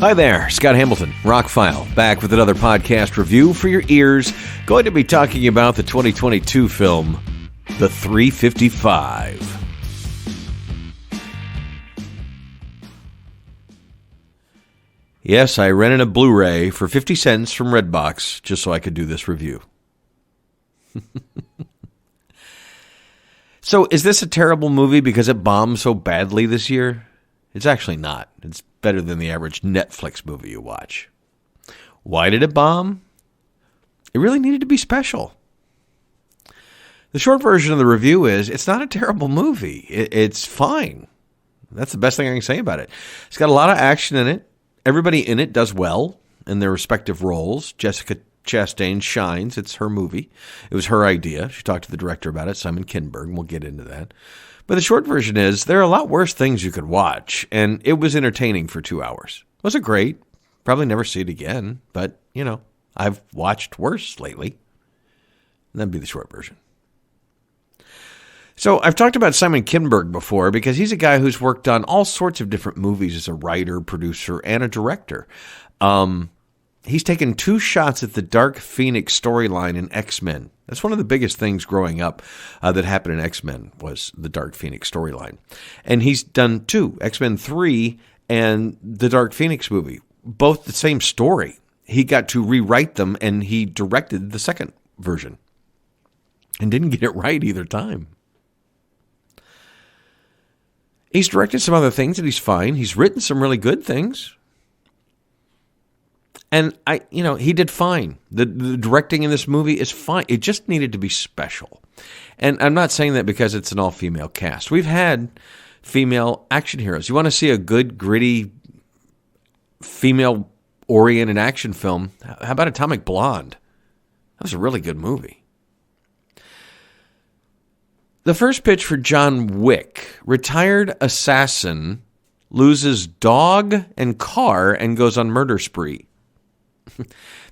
Hi there, Scott Hamilton, ROCKFILE, back with another podcast review for your ears. Going to be talking about the 2022 film, The 355. Yes, I rented a Blu-Ray for 50 cents from Redbox just so I could do this review. So, is this a terrible movie because it bombed so badly this year? It's actually not. It's better than the average Netflix movie you watch. Why did it bomb? It really needed to be special. The short version of the review is, it's not a terrible movie. It's fine. That's the best thing I can say about it. It's got a lot of action in it. Everybody in it does well in their respective roles. Jessica Chastain shines. It's her movie. It was her idea. She talked to the director about it, Simon Kinberg. We'll get into that. But the short version is, there are a lot worse things you could watch, and it was entertaining for 2 hours. Was it great? Probably never see it again, but, I've watched worse lately. That'd be the short version. So I've talked about Simon Kinberg before because he's a guy who's worked on all sorts of different movies as a writer, producer, and a director. He's taken 2 shots at the Dark Phoenix storyline in X-Men. That's one of the biggest things growing up that happened in X-Men was the Dark Phoenix storyline. And he's done 2, X-Men 3 and the Dark Phoenix movie, both the same story. He got to rewrite them, and he directed the second version and didn't get it right either time. He's directed some other things, and he's fine. He's written some really good things. And he did fine. The directing in this movie is fine. It just needed to be special. And I'm not saying that because it's an all-female cast. We've had female action heroes. You want to see a good, gritty, female-oriented action film? How about Atomic Blonde? That was a really good movie. The first pitch for John Wick, retired assassin, loses dog and car and goes on murder spree.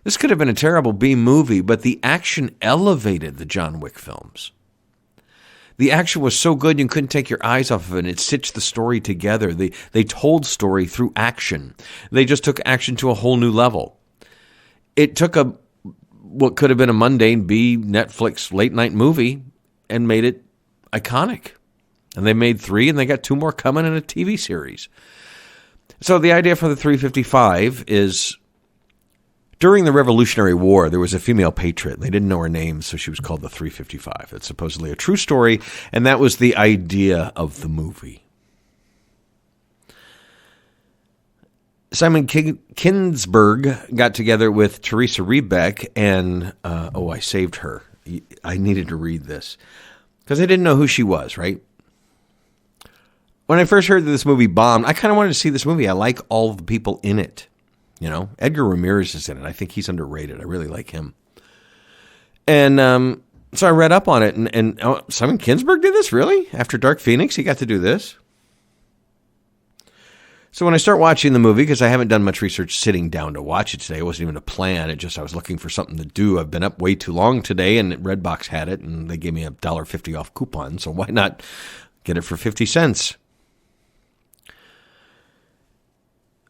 This could have been a terrible B movie, but the action elevated the John Wick films. The action was so good you couldn't take your eyes off of it. It stitched the story together. They told story through action. They just took action to a whole new level. It took what could have been a mundane B Netflix late night movie and made it iconic. And they made 3, and they got 2 more coming in a TV series. So the idea for the 355 is, during the Revolutionary War, there was a female patriot. They didn't know her name, so she was called the 355. It's supposedly a true story, and that was the idea of the movie. Simon Kinberg got together with Teresa Rebeck, and, I saved her. I needed to read this, because I didn't know who she was, right? When I first heard that this movie bombed, I kind of wanted to see this movie. I like all of the people in it. Edgar Ramirez is in it. I think he's underrated. I really like him. And so I read up on it, and Simon Kinberg did this, really? After Dark Phoenix, he got to do this? So when I start watching the movie, because I haven't done much research sitting down to watch it today, it wasn't even a plan. I was looking for something to do. I've been up way too long today, and Redbox had it, and they gave me a $1.50 off coupon, so why not get it for 50 cents?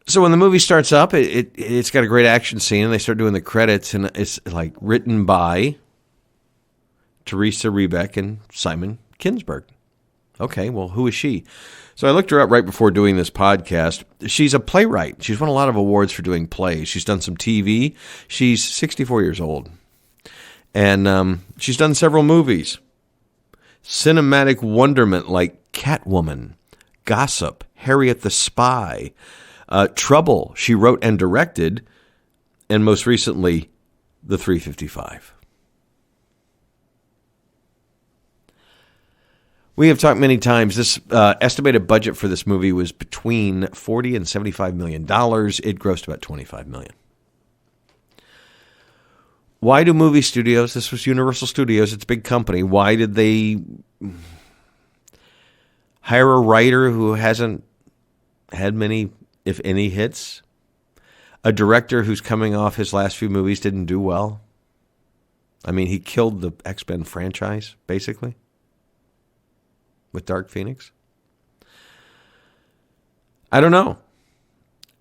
So when the movie starts up, it's got a great action scene, and they start doing the credits, and it's like written by Teresa Rebeck and Simon Kinberg. Okay, well, who is she? So I looked her up right before doing this podcast. She's a playwright. She's won a lot of awards for doing plays. She's done some TV. She's 64 years old. And she's done several movies. Cinematic wonderment like Catwoman, Gossip, Harriet the Spy, Trouble, she wrote and directed, and most recently, The 355. We have talked many times, this estimated budget for this movie was between $40 and $75 million. It grossed about $25 million. Why do movie studios, this was Universal Studios, it's a big company, why did they hire a writer who hasn't had many, if any, hits? A director who's coming off his last few movies didn't do well? I mean, he killed the X-Men franchise, basically, with Dark Phoenix. I don't know.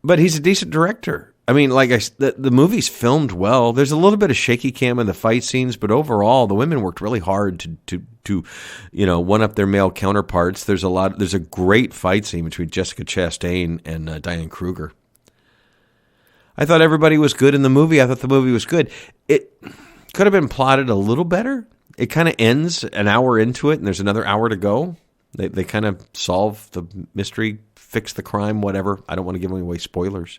But he's a decent director. I mean, the movie's filmed well. There's a little bit of shaky cam in the fight scenes, but overall, the women worked really hard to one up their male counterparts. There's a great fight scene between Jessica Chastain and Diane Kruger. I thought everybody was good in the movie. I thought the movie was good. It could have been plotted a little better. It kind of ends an hour into it, and there's another hour to go. They kind of solve the mystery, fix the crime, whatever. I don't want to give away spoilers.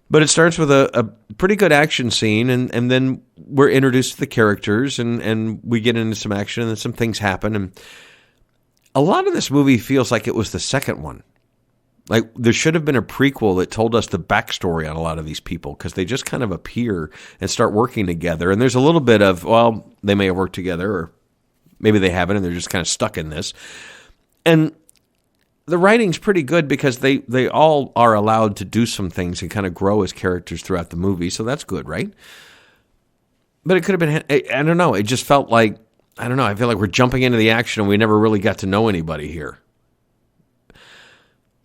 But it starts with a pretty good action scene, and then we're introduced to the characters, and we get into some action, and then some things happen. And a lot of this movie feels like it was the second one. Like, there should have been a prequel that told us the backstory on a lot of these people, because they just kind of appear and start working together. And there's a little bit of, well, they may have worked together, or maybe they haven't, and they're just kind of stuck in this. And the writing's pretty good because they all are allowed to do some things and kind of grow as characters throughout the movie, so that's good, right? But it could have been, I don't know, it just felt like, I don't know, I feel like we're jumping into the action and we never really got to know anybody here.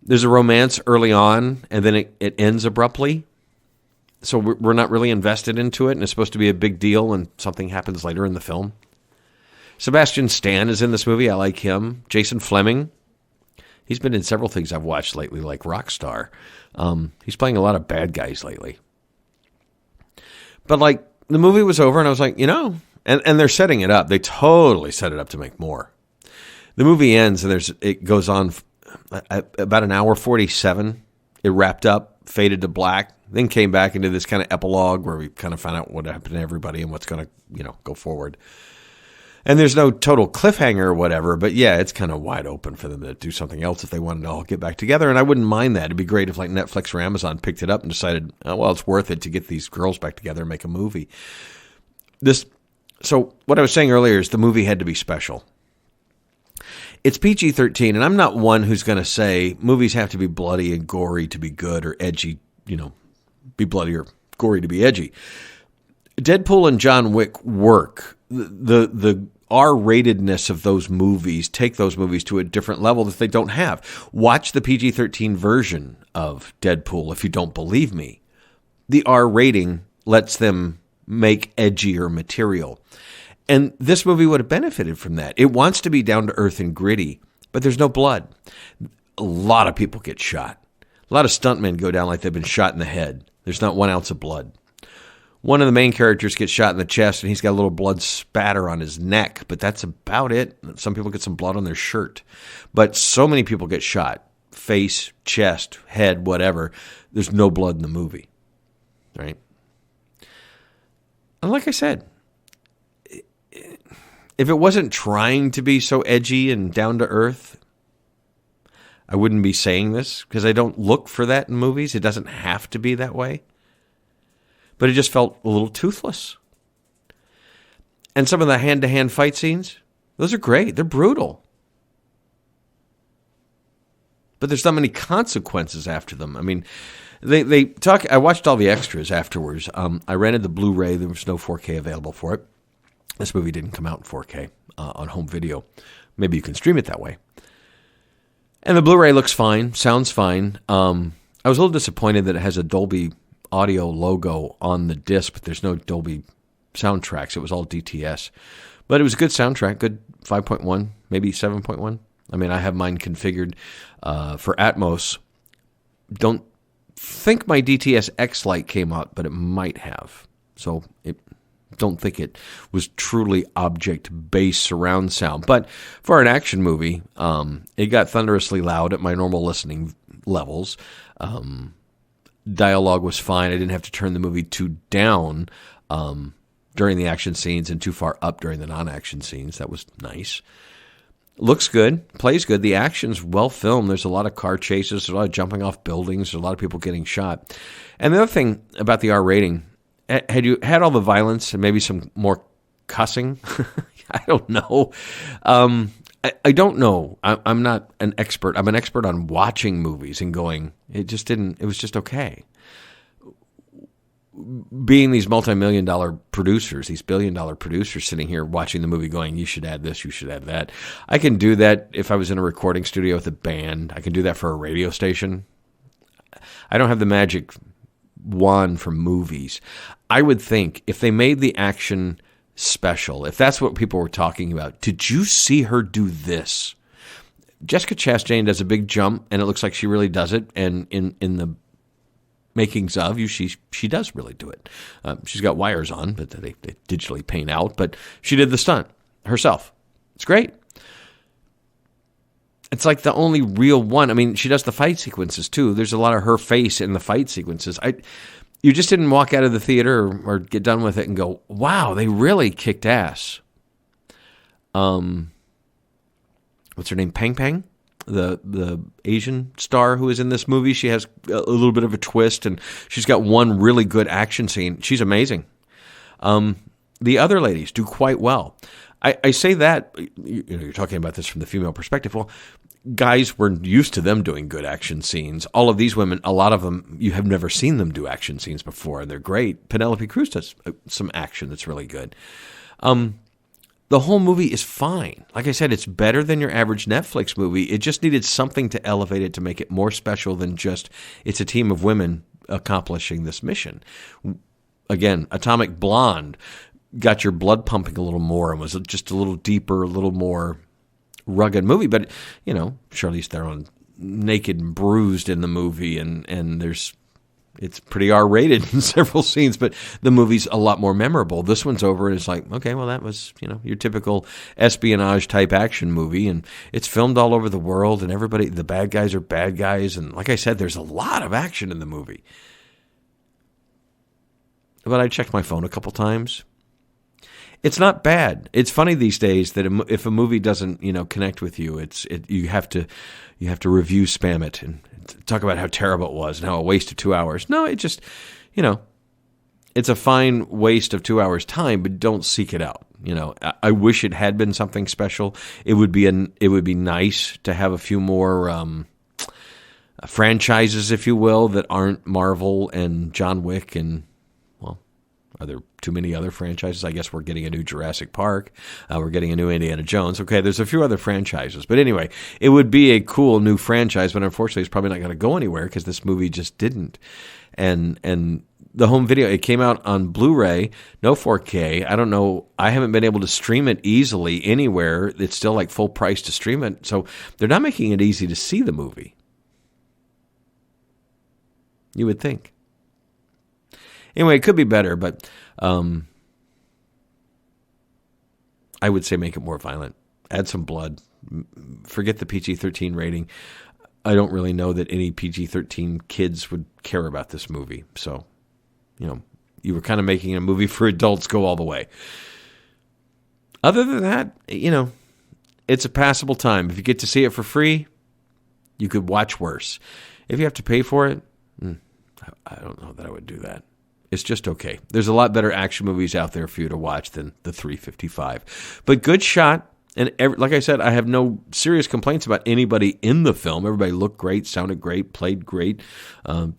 There's a romance early on, and then it ends abruptly. So we're not really invested into it, and it's supposed to be a big deal, and something happens later in the film. Sebastian Stan is in this movie. I like him. Jason Fleming. He's been in several things I've watched lately, like Rockstar. He's playing a lot of bad guys lately. But, like, the movie was over, and I was like, and they're setting it up. They totally set it up to make more. The movie ends, and it goes on about an hour 47. It wrapped up, faded to black, then came back into this kind of epilogue where we kind of found out what happened to everybody and what's going to, go forward. And there's no total cliffhanger or whatever, but yeah, it's kind of wide open for them to do something else if they wanted to all get back together. And I wouldn't mind that. It'd be great if like Netflix or Amazon picked it up and decided, oh, well, it's worth it to get these girls back together and make a movie. So what I was saying earlier is the movie had to be special. It's PG-13, and I'm not one who's going to say movies have to be bloody and gory to be good, or edgy, be bloody or gory to be edgy. Deadpool and John Wick work. The R-ratedness of those movies take those movies to a different level that they don't have. Watch the PG-13 version of Deadpool if you don't believe me. The R rating lets them make edgier material. And this movie would have benefited from that. It wants to be down to earth and gritty, but there's no blood. A lot of people get shot. A lot of stuntmen go down like they've been shot in the head. There's not 1 ounce of blood. One of the main characters gets shot in the chest, and he's got a little blood spatter on his neck, but that's about it. Some people get some blood on their shirt. But so many people get shot. Face, chest, head, whatever. There's no blood in the movie. Right? And like I said, if it wasn't trying to be so edgy and down to earth, I wouldn't be saying this, because I don't look for that in movies. It doesn't have to be that way. But it just felt a little toothless. And some of the hand-to-hand fight scenes, those are great. They're brutal. But there's not many consequences after them. I mean, they talk. I watched all the extras afterwards. I rented the Blu-ray. There was no 4K available for it. This movie didn't come out in 4K on home video. Maybe you can stream it that way. And the Blu-ray looks fine, sounds fine. I was a little disappointed that it has a Dolby Audio logo on the disc, but there's no Dolby soundtracks. It was all DTS. But it was a good soundtrack, good 5.1, maybe 7.1. I mean, I have mine configured for Atmos. Don't think my DTS X Lite came out, but it might have. So don't think it was truly object-based surround sound. But for an action movie, it got thunderously loud at my normal listening levels. Dialogue was fine. I didn't have to turn the movie too down during the action scenes and too far up during the non-action scenes. That was nice. Looks good. Plays good. The action's well filmed. There's a lot of car chases. There's a lot of jumping off buildings. There's a lot of people getting shot. And the other thing about the R rating, had you had all the violence and maybe some more cussing? I don't know. I don't know. I'm not an expert. I'm an expert on watching movies and going, it was just okay. Being these multi-million-dollar producers, these billion-dollar producers sitting here watching the movie going, you should add this, you should add that. I can do that if I was in a recording studio with a band. I can do that for a radio station. I don't have the magic wand from movies. I would think if they made the action special, if that's what people were talking about, did you see her do this? Jessica Chastain does a big jump, and it looks like she really does it. And in the makings of she does really do it. She's got wires on, but they digitally paint out. But she did the stunt herself. It's great. It's like the only real one. I mean, she does the fight sequences too. There's a lot of her face in the fight sequences. You just didn't walk out of the theater or get done with it and go, wow, they really kicked ass. What's her name? Pang Pang? The Asian star who is in this movie. She has a little bit of a twist, and she's got one really good action scene. She's amazing. The other ladies do quite well. I say that, you're talking about this from the female perspective. Well, guys were used to them doing good action scenes. All of these women, a lot of them, you have never seen them do action scenes before, and they're great. Penelope Cruz does some action that's really good. The whole movie is fine. Like I said, it's better than your average Netflix movie. It just needed something to elevate it to make it more special than just it's a team of women accomplishing this mission. Again, Atomic Blonde got your blood pumping a little more and was just a little deeper, a little more rugged movie. But, Charlize Theron naked and bruised in the movie, and it's pretty R-rated in several scenes, but the movie's a lot more memorable. This one's over, and it's like, okay, well, that was, your typical espionage-type action movie, and it's filmed all over the world, and everybody, the bad guys are bad guys, and like I said, there's a lot of action in the movie. But I checked my phone a couple times. It's not bad. It's funny these days that if a movie doesn't, connect with you, you have to review spam it and talk about how terrible it was and how a waste of 2 hours. No, it just, it's a fine waste of 2 hours time, but don't seek it out. I wish it had been something special. It would be nice to have a few more franchises, if you will, that aren't Marvel and John Wick and, are there too many other franchises? I guess we're getting a new Jurassic Park. We're getting a new Indiana Jones. Okay, there's a few other franchises. But anyway, it would be a cool new franchise, but unfortunately it's probably not going to go anywhere because this movie just didn't. And the home video, it came out on Blu-ray, no 4K. I don't know. I haven't been able to stream it easily anywhere. It's still like full price to stream it. So they're not making it easy to see the movie. You would think. Anyway, it could be better, but I would say make it more violent. Add some blood. Forget the PG-13 rating. I don't really know that any PG-13 kids would care about this movie. So, you were kind of making a movie for adults. Go all the way. Other than that, it's a passable time. If you get to see it for free, you could watch worse. If you have to pay for it, I don't know that I would do that. It's just okay. There's a lot better action movies out there for you to watch than the 355. But good shot. And like I said, I have no serious complaints about anybody in the film. Everybody looked great, sounded great, played great,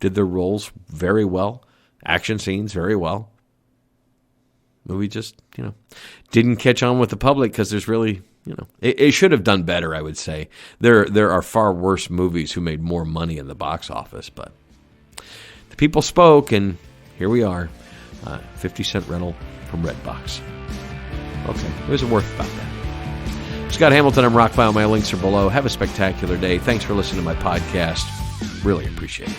did their roles very well. Action scenes very well. Movie just, didn't catch on with the public because there's really, it should have done better, I would say. There are far worse movies who made more money in the box office, but the people spoke, and here we are, 50-cent rental from Redbox. Okay, it was worth about that. Scott Hamilton, I'm ROCKFILE. My links are below. Have a spectacular day. Thanks for listening to my podcast. Really appreciate it.